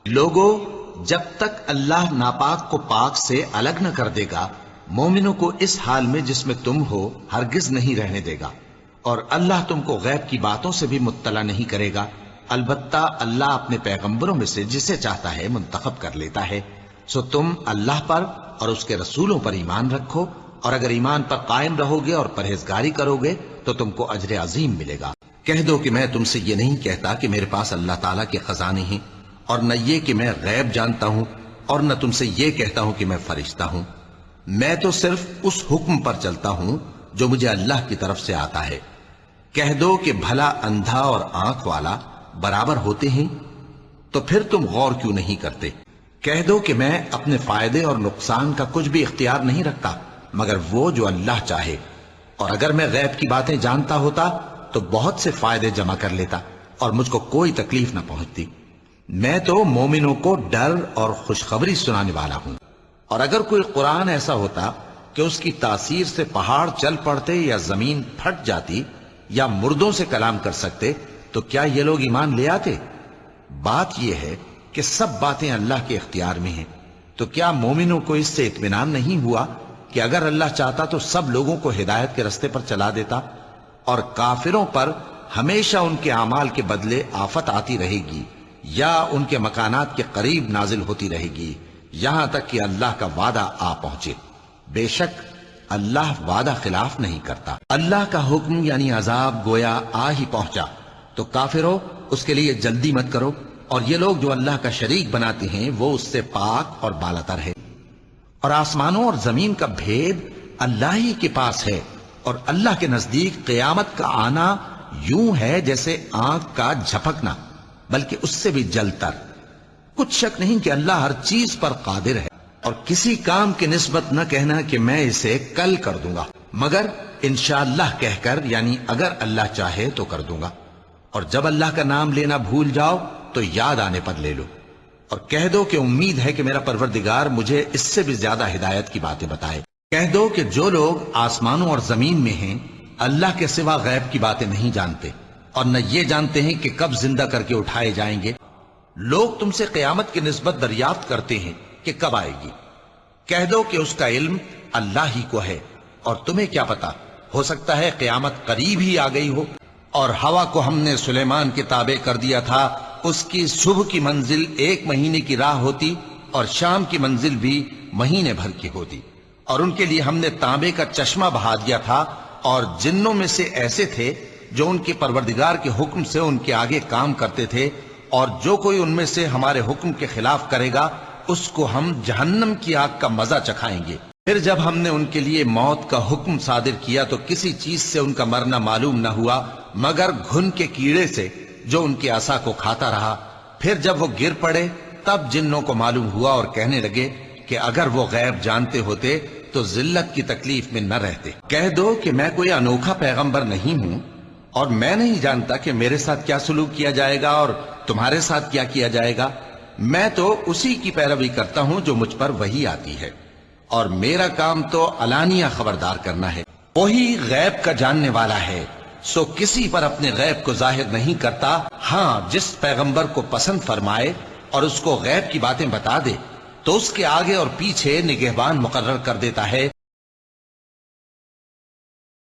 لوگوں، جب تک اللہ ناپاک کو پاک سے الگ نہ کر دے گا، مومنوں کو اس حال میں جس میں تم ہو ہرگز نہیں رہنے دے گا، اور اللہ تم کو غیب کی باتوں سے بھی مطلع نہیں کرے گا۔ البتہ اللہ اپنے پیغمبروں میں سے جسے چاہتا ہے منتخب کر لیتا ہے۔ سو تم اللہ پر اور اس کے رسولوں پر ایمان رکھو، اور اگر ایمان پر قائم رہو گے اور پرہیزگاری کرو گے تو تم کو اجر عظیم ملے گا۔ کہہ دو کہ میں تم سے یہ نہیں کہتا کہ میرے پاس اللہ تعالیٰ کے خزانے ہیں، اور نہ یہ کہ میں غیب جانتا ہوں، اور نہ تم سے یہ کہتا ہوں کہ میں فرشتہ ہوں۔ میں تو صرف اس حکم پر چلتا ہوں جو مجھے اللہ کی طرف سے آتا ہے۔ کہہ دو کہ بھلا اندھا اور آنکھ والا برابر ہوتے ہیں؟ تو پھر تم غور کیوں نہیں کرتے؟ کہہ دو کہ میں اپنے فائدے اور نقصان کا کچھ بھی اختیار نہیں رکھتا مگر وہ جو اللہ چاہے، اور اگر میں غیب کی باتیں جانتا ہوتا تو بہت سے فائدے جمع کر لیتا اور مجھ کو کوئی تکلیف نہ پہنچتی۔ میں تو مومنوں کو ڈر اور خوشخبری سنانے والا ہوں۔ اور اگر کوئی قرآن ایسا ہوتا کہ اس کی تاثیر سے پہاڑ چل پڑتے یا زمین پھٹ جاتی یا مردوں سے کلام کر سکتے تو کیا یہ لوگ ایمان لے آتے؟ بات یہ ہے کہ سب باتیں اللہ کے اختیار میں ہیں۔ تو کیا مومنوں کو اس سے اطمینان نہیں ہوا کہ اگر اللہ چاہتا تو سب لوگوں کو ہدایت کے رستے پر چلا دیتا، اور کافروں پر ہمیشہ ان کے اعمال کے بدلے آفت آتی رہے گی یا ان کے مکانات کے قریب نازل ہوتی رہے گی یہاں تک کہ اللہ کا وعدہ آ پہنچے۔ بے شک اللہ وعدہ خلاف نہیں کرتا۔ اللہ کا حکم یعنی عذاب گویا آ ہی پہنچا تو کافروں اس کے لیے جلدی مت کرو، اور یہ لوگ جو اللہ کا شریک بناتے ہیں وہ اس سے پاک اور بالاتر ہے۔ اور آسمانوں اور زمین کا بھید اللہ ہی کے پاس ہے، اور اللہ کے نزدیک قیامت کا آنا یوں ہے جیسے آنکھ کا جھپکنا، بلکہ اس سے بھی جلتر۔ کچھ شک نہیں کہ اللہ ہر چیز پر قادر ہے، اور کسی کام کی نسبت نہ کہنا کہ میں اسے کل کر دوں گا، مگر انشاءاللہ کہہ کر، یعنی اگر اللہ چاہے تو کر دوں گا۔ اور جب اللہ کا نام لینا بھول جاؤ تو یاد آنے پر لے لو، اور کہہ دو کہ امید ہے کہ میرا پروردگار مجھے اس سے بھی زیادہ ہدایت کی باتیں بتائے۔ کہہ دو کہ جو لوگ آسمانوں اور زمین میں ہیں اللہ کے سوا غیب کی باتیں نہیں جانتے، اور نہ یہ جانتے ہیں کہ کب زندہ کر کے اٹھائے جائیں گے۔ لوگ تم سے قیامت کی نسبت دریافت کرتے ہیں کہ کب آئے گی۔ کہہ دو کہ اس کا علم اللہ ہی کو ہے، اور تمہیں کیا پتا، ہو سکتا ہے قیامت قریب ہی آ گئی ہو۔ اور ہوا کو ہم نے سلیمان کے تابع کر دیا تھا، اس کی صبح کی منزل 1 مہینے کی راہ ہوتی اور شام کی منزل بھی مہینے بھر کی ہوتی۔ اور ان کے لیے ہم نے تانبے کا چشمہ بہا دیا تھا، اور جنوں میں سے ایسے تھے جو ان کے پروردگار کے حکم سے ان کے آگے کام کرتے تھے، اور جو کوئی ان میں سے ہمارے حکم کے خلاف کرے گا اس کو ہم جہنم کی آگ کا مزہ چکھائیں گے۔ پھر جب ہم نے ان کے لیے موت کا حکم صادر کیا تو کسی چیز سے ان کا مرنا معلوم نہ ہوا مگر گھن کے کیڑے سے جو ان کے عصا کو کھاتا رہا۔ پھر جب وہ گر پڑے تب جنوں کو معلوم ہوا اور کہنے لگے کہ اگر وہ غیب جانتے ہوتے تو ذلت کی تکلیف میں نہ رہتے۔ کہہ دو کہ میں کوئی انوکھا پیغمبر نہیں ہوں، اور میں نہیں جانتا کہ میرے ساتھ کیا سلوک کیا جائے گا اور تمہارے ساتھ کیا کیا جائے گا۔ میں تو اسی کی پیروی کرتا ہوں جو مجھ پر وحی آتی ہے، اور میرا کام تو علانیہ خبردار کرنا ہے۔ وہی غیب کا جاننے والا ہے، سو کسی پر اپنے غیب کو ظاہر نہیں کرتا، ہاں جس پیغمبر کو پسند فرمائے اور اس کو غیب کی باتیں بتا دے تو اس کے آگے اور پیچھے نگہبان مقرر کر دیتا ہے